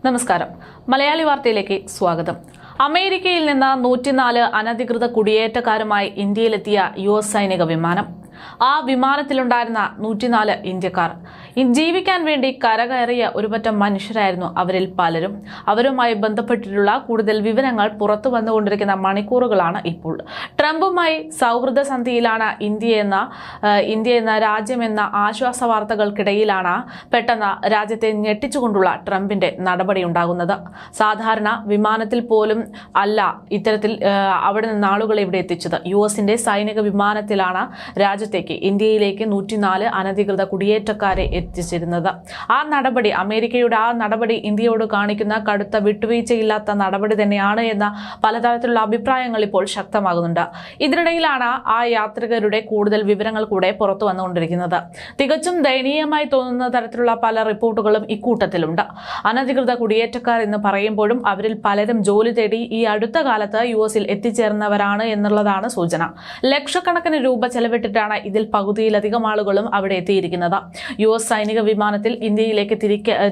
നമസ്കാരം. മലയാളി വാർത്തയിലേക്ക് സ്വാഗതം. അമേരിക്കയിൽ നിന്ന് 104 അനധികൃത കുടിയേറ്റക്കാരുമായി ഇന്ത്യയിലെത്തിയ US സൈനിക വിമാനം. ആ വിമാനത്തിലുണ്ടായിരുന്ന 104 ഇന്ത്യക്കാർ ജീവിക്കാൻ വേണ്ടി കരകയറിയ ഒരുപറ്റം മനുഷ്യരായിരുന്നു അവരിൽ പലരും. അവരുമായി ബന്ധപ്പെട്ടിട്ടുള്ള കൂടുതൽ വിവരങ്ങൾ പുറത്തു വന്നുകൊണ്ടിരിക്കുന്ന മണിക്കൂറുകളാണ് ഇപ്പോൾ. ട്രംപുമായി സൗഹൃദ സന്ധിയിലാണ് ഇന്ത്യ എന്ന രാജ്യമെന്ന ആശ്വാസ വാർത്തകൾക്കിടയിലാണ് പെട്ടെന്ന് രാജ്യത്തെ ഞെട്ടിച്ചുകൊണ്ടുള്ള ട്രംപിന്റെ നടപടി ഉണ്ടാകുന്നത്. സാധാരണ വിമാനത്തിൽ പോലും അല്ല ഇത്തരത്തിൽ അവിടെ നിന്ന് ആളുകളെ ഇവിടെ എത്തിച്ചത്. US സൈനിക വിമാനത്തിലാണ് ഇന്ത്യയിലേക്ക് 104 അനധികൃത കുടിയേറ്റക്കാരെ എത്തിച്ചിരുന്നത്. അമേരിക്കയുടെ ആ നടപടി ഇന്ത്യയോട് കാണിക്കുന്ന കടുത്ത വിട്ടുവീഴ്ചയില്ലാത്ത നടപടി തന്നെയാണ് എന്ന പലതരത്തിലുള്ള അഭിപ്രായങ്ങൾ ഇപ്പോൾ ശക്തമാകുന്നുണ്ട്. ഇതിനിടയിലാണ് ആ യാത്രികരുടെ കൂടുതൽ വിവരങ്ങൾ കൂടെ പുറത്തു വന്നുകൊണ്ടിരിക്കുന്നത്. തികച്ചും ദയനീയമായി തോന്നുന്ന തരത്തിലുള്ള പല റിപ്പോർട്ടുകളും ഇക്കൂട്ടത്തിലുണ്ട്. അനധികൃത കുടിയേറ്റക്കാർ എന്ന് പറയുമ്പോഴും അവരിൽ പലരും ജോലി തേടി ഈ അടുത്ത കാലത്ത് US എത്തിച്ചേർന്നവരാണ് എന്നുള്ളതാണ് സൂചന. ലക്ഷക്കണക്കിന് രൂപ ചെലവിട്ടിട്ടാണ് ഇതിൽ പകുതിയിലധികം ആളുകളും അവിടെ എത്തിയിരിക്കുന്നത്. US സൈനിക വിമാനത്തിൽ ഇന്ത്യയിലേക്ക്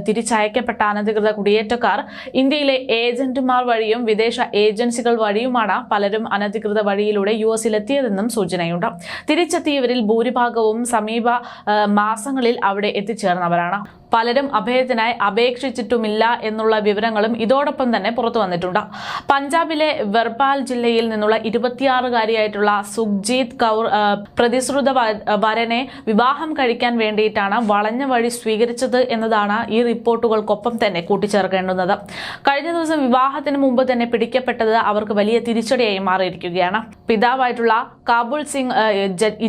തിരിച്ചയക്കപ്പെട്ട അനധികൃത കുടിയേറ്റക്കാർ ഇന്ത്യയിലെ ഏജന്റുമാർ വഴിയും വിദേശ ഏജൻസികൾ വഴിയുമാണ് പലരും അനധികൃത വഴിയിലൂടെ US-ലെത്തിയതെന്നും സൂചനയുണ്ട്. തിരിച്ചെത്തിയവരിൽ ഭൂരിഭാഗവും സമീപ മാസങ്ങളിൽ അവിടെ എത്തിച്ചേർന്നവരാണ്. പലരും അഭയത്തിനായി അപേക്ഷിച്ചിട്ടുമില്ല എന്നുള്ള വിവരങ്ങളും ഇതോടൊപ്പം തന്നെ പുറത്തു വന്നിട്ടുണ്ട്. പഞ്ചാബിലെ വെർപാൽ ജില്ലയിൽ നിന്നുള്ള 26-കാരിയായിട്ടുള്ള സുഖ്ജീത് കൗർ പ്രതിശ്രുത വരനെ വിവാഹം കഴിക്കാൻ വേണ്ടിയിട്ടാണ് വളഞ്ഞ വഴി സ്വീകരിച്ചത് എന്നതാണ് ഈ റിപ്പോർട്ടുകൾക്കൊപ്പം തന്നെ കൂട്ടിച്ചേർക്കേണ്ടുന്നത്. കഴിഞ്ഞ ദിവസം വിവാഹത്തിന് മുമ്പ് തന്നെ പിടിക്കപ്പെട്ടത് അവർക്ക് വലിയ തിരിച്ചടിയായി മാറിയിരിക്കുകയാണ്. പിതാവായിട്ടുള്ള കാബുൾ സിംഗ്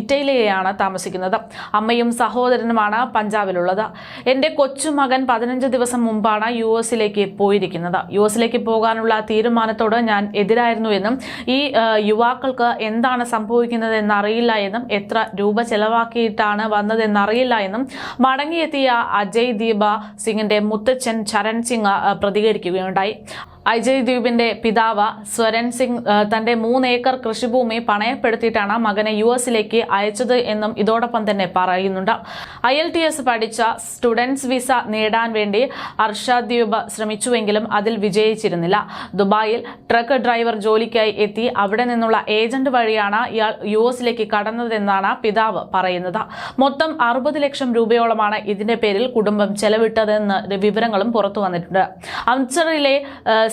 ഇറ്റലിയിലാണ് താമസിക്കുന്നത്. അമ്മയും സഹോദരനുമാണ് പഞ്ചാബിലുള്ളത്. എന്റെ കൊച്ചുമകൻ 15 ദിവസം മുമ്പാണ് US-ലേക്ക് പോയിരിക്കുന്നത്. US-ലേക്ക് പോകാനുള്ള തീരുമാനത്തോട് ഞാൻ എതിരായിരുന്നു എന്നും ഈ യുവാക്കൾക്ക് എന്താണ് സംഭവിക്കുന്നത് എന്നറിയില്ല എന്നും എത്ര രൂപ ചെലവാക്കിയിട്ടാണ് വന്നതെന്നറിയില്ല എന്നും മടങ്ങിയെത്തിയ അജയ് ദീപ സിംഗിന്റെ മുത്തച്ഛൻ ചരൺ സിംഗ് പ്രതികരിക്കുകയുണ്ടായി. അജയ് ദ്വീപിന്റെ പിതാവ് സ്വരൻ സിംഗ് തന്റെ 3 ഏക്കർ കൃഷിഭൂമി പണയപ്പെടുത്തിയിട്ടാണ് മകനെ US-ലേക്ക് അയച്ചത് എന്നും ഇതോടൊപ്പം തന്നെ പറയുന്നുണ്ട്. IELTS പഠിച്ച സ്റ്റുഡൻസ് വിസ നേടാൻ വേണ്ടി അർഷാദ് ദ്വീപ് ശ്രമിച്ചുവെങ്കിലും അതിൽ വിജയിച്ചിരുന്നില്ല. ദുബായിൽ ട്രക്ക് ഡ്രൈവർ ജോലിക്കായി എത്തി അവിടെ നിന്നുള്ള ഏജന്റ് വഴിയാണ് ഇയാൾ US-ലേക്ക് കടന്നതെന്നാണ് പിതാവ് പറയുന്നത്. മൊത്തം 60 ലക്ഷം രൂപയോളമാണ് ഇതിന്റെ പേരിൽ കുടുംബം ചെലവിട്ടതെന്ന് വിവരങ്ങളും പുറത്തു വന്നിട്ടുണ്ട്. അംസറിലെ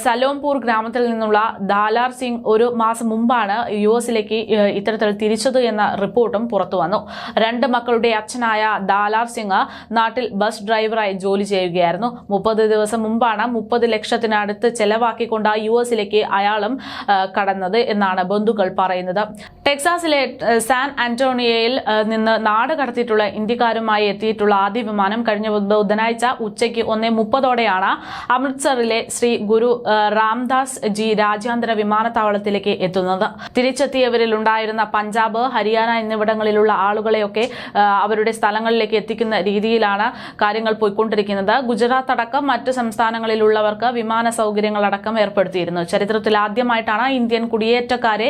സലോംപൂർ ഗ്രാമത്തിൽ നിന്നുള്ള ദാലാർ സിംഗ് ഒരു മാസം മുമ്പാണ് US-ലേക്ക് ഇത്തരത്തിൽ തിരിച്ചത് എന്ന റിപ്പോർട്ടും പുറത്തു വന്നു. 2 മക്കളുടെ അച്ഛനായ ദാലാർ സിംഗ് നാട്ടിൽ ബസ് ഡ്രൈവറായി ജോലി ചെയ്യുകയായിരുന്നു. 30 ദിവസം മുമ്പാണ് 30 ലക്ഷത്തിനടുത്ത് ചെലവാക്കിക്കൊണ്ട് US-ലേക്ക് അയാളും കടന്നത് എന്നാണ് ബന്ധുക്കൾ പറയുന്നത്. ടെക്സാസിലെ സാൻ ആന്റോണിയോയിൽ നിന്ന് നാട് കടത്തിയിട്ടുള്ള ഇന്ത്യക്കാരുമായി എത്തിയിട്ടുള്ള ആദ്യ വിമാനം കഴിഞ്ഞ ബുധനാഴ്ച ഉച്ചയ്ക്ക് 1:30 അമൃത്സറിലെ ശ്രീ ഗുരു രാംദാസ് ജി രാജ്യാന്തര വിമാനത്താവളത്തിലേക്ക് എത്തുന്നത്. തിരിച്ചെത്തിയവരിൽ ഉണ്ടായിരുന്ന പഞ്ചാബ്, ഹരിയാന എന്നിവിടങ്ങളിലുള്ള ആളുകളെയൊക്കെ അവരുടെ സ്ഥലങ്ങളിലേക്ക് എത്തിക്കുന്ന രീതിയിലാണ് കാര്യങ്ങൾ പോയിക്കൊണ്ടിരിക്കുന്നത്. ഗുജറാത്ത് അടക്കം മറ്റ് സംസ്ഥാനങ്ങളിലുള്ളവർക്ക് വിമാന സൗകര്യങ്ങളടക്കം ഏർപ്പെടുത്തിയിരുന്നു. ചരിത്രത്തിൽ ആദ്യമായിട്ടാണ് ഇന്ത്യൻ കുടിയേറ്റക്കാരെ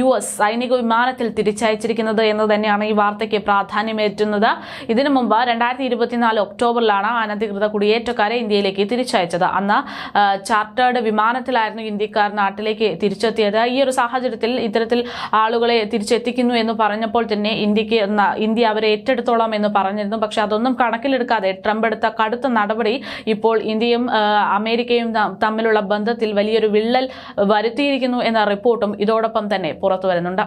US സൈനിക വിമാനത്തിൽ തിരിച്ചയച്ചിരിക്കുന്നത് എന്ന് തന്നെയാണ് ഈ വാർത്തയ്ക്ക് പ്രാധാന്യമേറ്റുന്നത്. ഇതിനു മുമ്പ് 2024 ഒക്ടോബറിലാണ് അനധികൃത കുടിയേറ്റക്കാരെ ഇന്ത്യയിലേക്ക് തിരിച്ചയച്ചത്. അന്ന് ചാർട്ടേഡ് വിമാനത്തിലായിരുന്നു ഇന്ത്യക്കാർ നാട്ടിലേക്ക് തിരിച്ചെത്തിയത്. ഈ ഒരു സാഹചര്യത്തിൽ ഇത്തരത്തിൽ ആളുകളെ തിരിച്ചെത്തിക്കുന്നു എന്ന് പറഞ്ഞപ്പോൾ തന്നെ ഇന്ത്യ അവരെ ഏറ്റെടുത്തോളാം എന്ന് പറഞ്ഞിരുന്നു. പക്ഷെ അതൊന്നും കണക്കിലെടുക്കാതെ ട്രംപ് എടുത്ത കടുത്ത നടപടി ഇപ്പോൾ ഇന്ത്യയും അമേരിക്കയും തമ്മിലുള്ള ബന്ധത്തിൽ വലിയൊരു വിള്ളൽ വരുത്തിയിരിക്കുന്നു എന്ന റിപ്പോർട്ടും ഇതോടൊപ്പം തന്നെ പുറത്തു വരുന്നുണ്ട്.